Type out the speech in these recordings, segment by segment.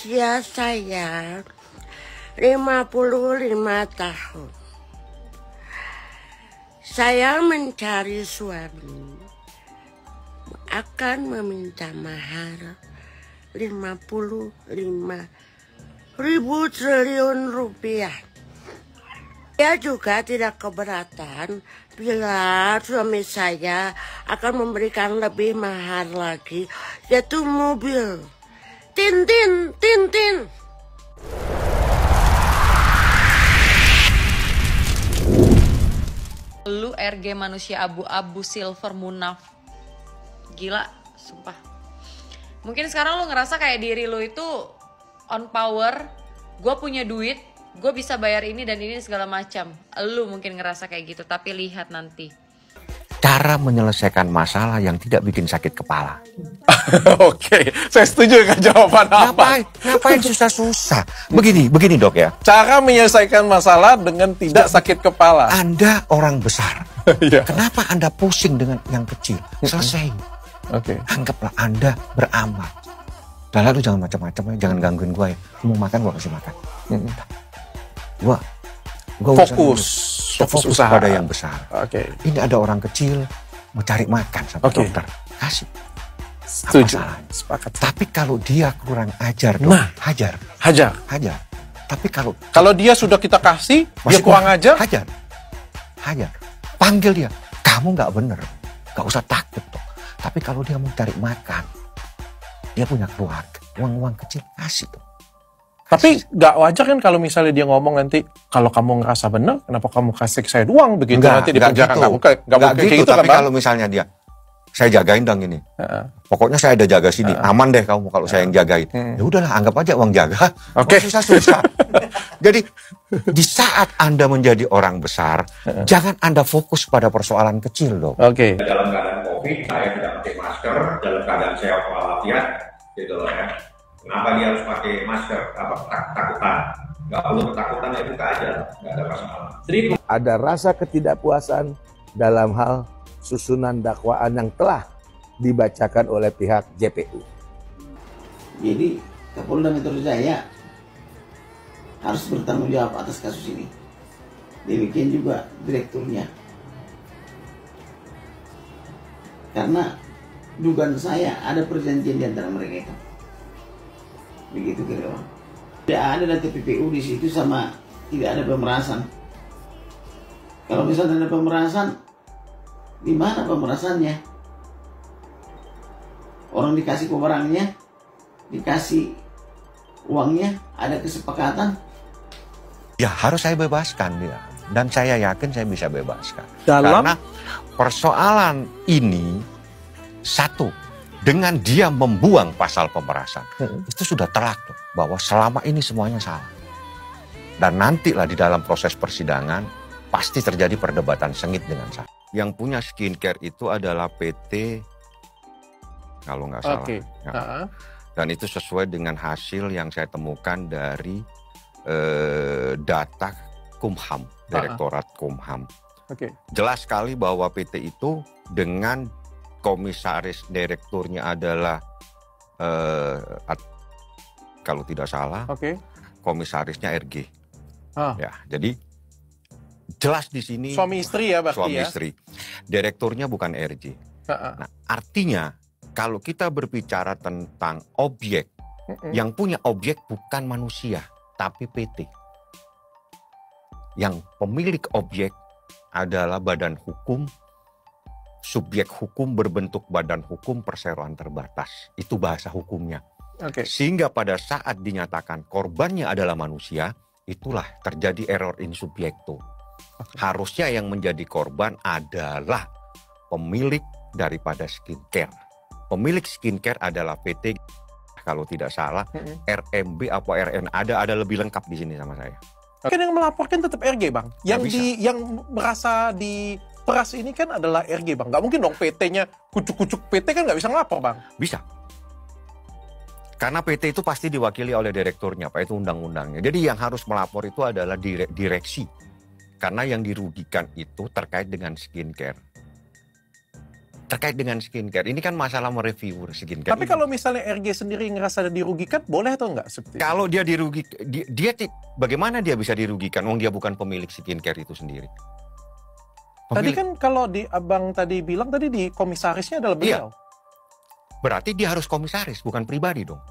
Usia saya 55 tahun. Saya mencari suami akan meminta mahar 55.000 triliun rupiah. Saya juga tidak keberatan bila suami saya akan memberikan lebih mahar lagi, yaitu mobil. Tintin, Tintin. Lu RG manusia abu-abu silver munaf. Gila, sumpah. Mungkin sekarang lu ngerasa kayak diri lu itu on power. Gue punya duit, gue bisa bayar ini dan ini segala macam. Lu mungkin ngerasa kayak gitu, tapi lihat nanti. Cara menyelesaikan masalah yang tidak bikin sakit kepala. Oke, saya setuju dengan jawaban apa. Ngapain susah-susah? Begini dok ya. Cara menyelesaikan masalah dengan tidak sakit kepala. Anda orang besar. Iya. Kenapa Anda pusing dengan yang kecil? Selesai. Oke. Anggaplah Anda beramal. Dan lalu jangan macam-macam ya, jangan gangguin gue ya. Lu mau makan, gue kasih makan. Gue fokus usaha pada yang besar. Oke. Ini ada orang kecil mau cari makan sama dokter, kasih. Setuju. Sepakat. Tapi kalau dia kurang ajar, dong, hajar. Tapi kalau dia sudah kita kasih, dia masih kurang ajar, hajar. Panggil dia. Kamu nggak bener, nggak usah takut dong. Tapi kalau dia mau cari makan, dia punya keluarga, uang kecil kasih dong. Tapi nggak wajar kan kalau misalnya dia ngomong nanti, kalau kamu ngerasa benar, kenapa kamu kasih saya doang begitu nanti di penjara nggak mungkin kayak gitu tapi kan, kalau misalnya dia, saya jagain dong ini, pokoknya saya ada jaga sini, aman deh kamu kalau saya yang jagain. Ya udahlah, anggap aja uang jaga. Oke. Susah. Jadi di saat Anda menjadi orang besar, jangan Anda fokus pada persoalan kecil dong. Oke. Dalam keadaan COVID, saya tidak pakai masker. Dalam keadaan saya walafiat, gitu loh ya. Kenapa dia harus pakai masker? Apa takutan? Nggak perlu ketakutan, ya buka aja, nggak ada masalah. Ada rasa ketidakpuasan dalam hal susunan dakwaan yang telah dibacakan oleh pihak JPU. Jadi Kapolda Metro Jaya harus bertanggung jawab atas kasus ini. Demikian juga direkturnya. Karena dugaan saya ada perjanjian di antara mereka itu. Begitu kira-kira. Tidak ada data PPU di situ sama tidak ada pemerasan. Kalau misalnya ada pemerasan, di mana pemerasannya? Orang dikasih barangnya, dikasih uangnya, ada kesepakatan. Ya harus saya bebaskan dia. Dan saya yakin saya bisa bebaskan. Karena persoalan ini, satu, dengan dia membuang pasal pemerasan, itu sudah telak tuh, bahwa selama ini semuanya salah. Dan nantilah di dalam proses persidangan, pasti terjadi perdebatan sengit dengan saya. Yang punya skincare itu adalah PT, kalau nggak salah. Ya. Dan itu sesuai dengan hasil yang saya temukan dari data Kumham, Direktorat Kumham. Jelas sekali bahwa PT itu dengan komisaris direkturnya adalah kalau tidak salah, komisarisnya RG. Ya, jadi jelas di sini suami istri ya, berarti suami istri. Direkturnya bukan RG. Nah, artinya kalau kita berbicara tentang objek, yang punya objek bukan manusia, tapi PT. Yang pemilik objek adalah badan hukum, subjek hukum berbentuk badan hukum perseroan terbatas. Itu bahasa hukumnya. Sehingga pada saat dinyatakan korbannya adalah manusia, itulah terjadi error in subjecto. Harusnya yang menjadi korban adalah pemilik daripada skincare. Pemilik skincare adalah PT, kalau tidak salah, RMB apa RN, ada lebih lengkap di sini sama saya. Kan yang melaporkan tetap RG, Bang. Yang merasa di peras ini kan adalah RG, Bang. Nggak mungkin dong PT-nya, kucuk-kucuk PT kan nggak bisa ngelapor, Bang. Bisa. Karena PT itu pasti diwakili oleh direkturnya, Pak, itu undang-undangnya. Jadi yang harus melapor itu adalah direksi. Karena yang dirugikan itu terkait dengan skincare. terkait dengan skincare. Ini kan masalah mereview skincare. Tapi kalau misalnya RG sendiri ngerasa dirugikan, boleh atau enggak? Kalau dia dirugikan, bagaimana dia bisa dirugikan? Wong dia bukan pemilik skincare itu sendiri. Tadi kan kalau di abang tadi bilang tadi di komisarisnya adalah beliau. Berarti dia harus komisaris, bukan pribadi dong.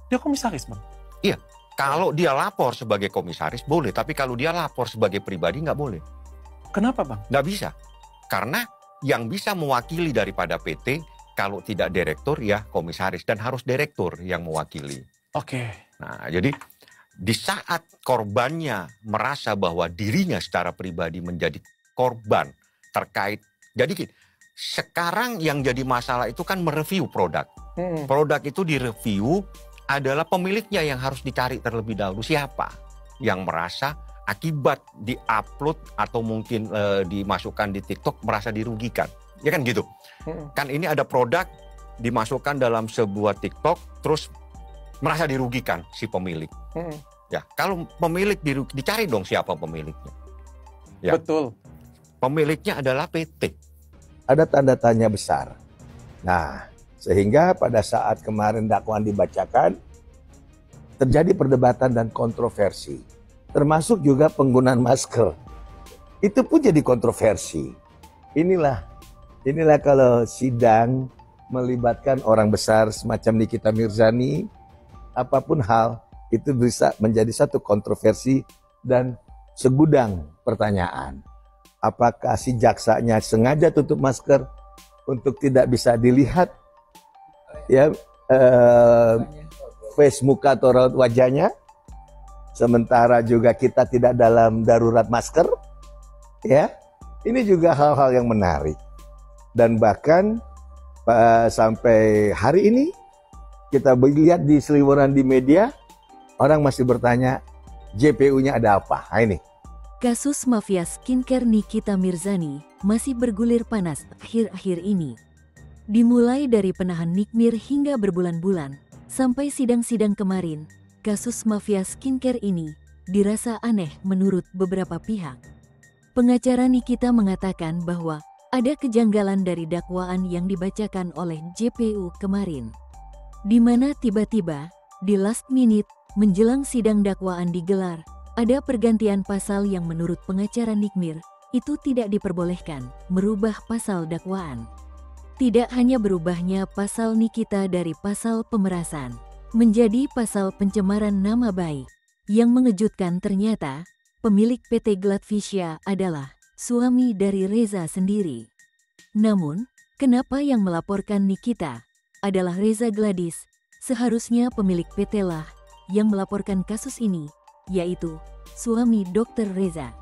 Dia komisaris, Bang? Iya. Kalau dia lapor sebagai komisaris boleh, tapi kalau dia lapor sebagai pribadi nggak boleh. Kenapa, Bang? Nggak bisa. Karena yang bisa mewakili daripada PT, kalau tidak direktur ya komisaris, dan harus direktur yang mewakili. Oke. Nah, jadi di saat korbannya merasa bahwa dirinya secara pribadi menjadi korban terkait, jadi gini, sekarang yang jadi masalah itu kan mereview produk. Produk itu direview adalah pemiliknya yang harus dicari terlebih dahulu. Siapa yang merasa akibat di-upload atau mungkin dimasukkan di TikTok merasa dirugikan. Ya kan gitu. Kan ini ada produk dimasukkan dalam sebuah TikTok terus merasa dirugikan si pemilik. Ya, kalau pemilik dicari dong siapa pemiliknya. Ya. Betul. Pemiliknya adalah PT. Ada tanda tanya besar. Nah, sehingga pada saat kemarin dakwaan dibacakan, terjadi perdebatan dan kontroversi. Termasuk juga penggunaan masker. Itu pun jadi kontroversi. Inilah kalau sidang melibatkan orang besar semacam Nikita Mirzani, apapun hal, itu bisa menjadi satu kontroversi dan segudang pertanyaan. Apakah si jaksanya sengaja tutup masker untuk tidak bisa dilihat ya face muka atau raut wajahnya, sementara juga kita tidak dalam darurat masker, ya. Ini juga hal-hal yang menarik. Dan bahkan sampai hari ini kita lihat di seliweran di media, orang masih bertanya JPU-nya ada apa. Nah, ini. Kasus mafia skincare Nikita Mirzani masih bergulir panas akhir-akhir ini. Dimulai dari penahan Nikmir hingga berbulan-bulan, sampai sidang-sidang kemarin, kasus mafia skincare ini dirasa aneh menurut beberapa pihak. Pengacara Nikita mengatakan bahwa ada kejanggalan dari dakwaan yang dibacakan oleh JPU kemarin, di mana tiba-tiba di last minute menjelang sidang dakwaan digelar, ada pergantian pasal yang menurut pengacara Nikmir itu tidak diperbolehkan merubah pasal dakwaan. Tidak hanya berubahnya pasal Nikita dari pasal pemerasan menjadi pasal pencemaran nama baik. Yang mengejutkan ternyata pemilik PT Gladvisya adalah suami dari Reza sendiri. Namun, kenapa yang melaporkan Nikita adalah Reza Gladys? Seharusnya pemilik PT lah yang melaporkan kasus ini, yaitu suami Dr. Reza.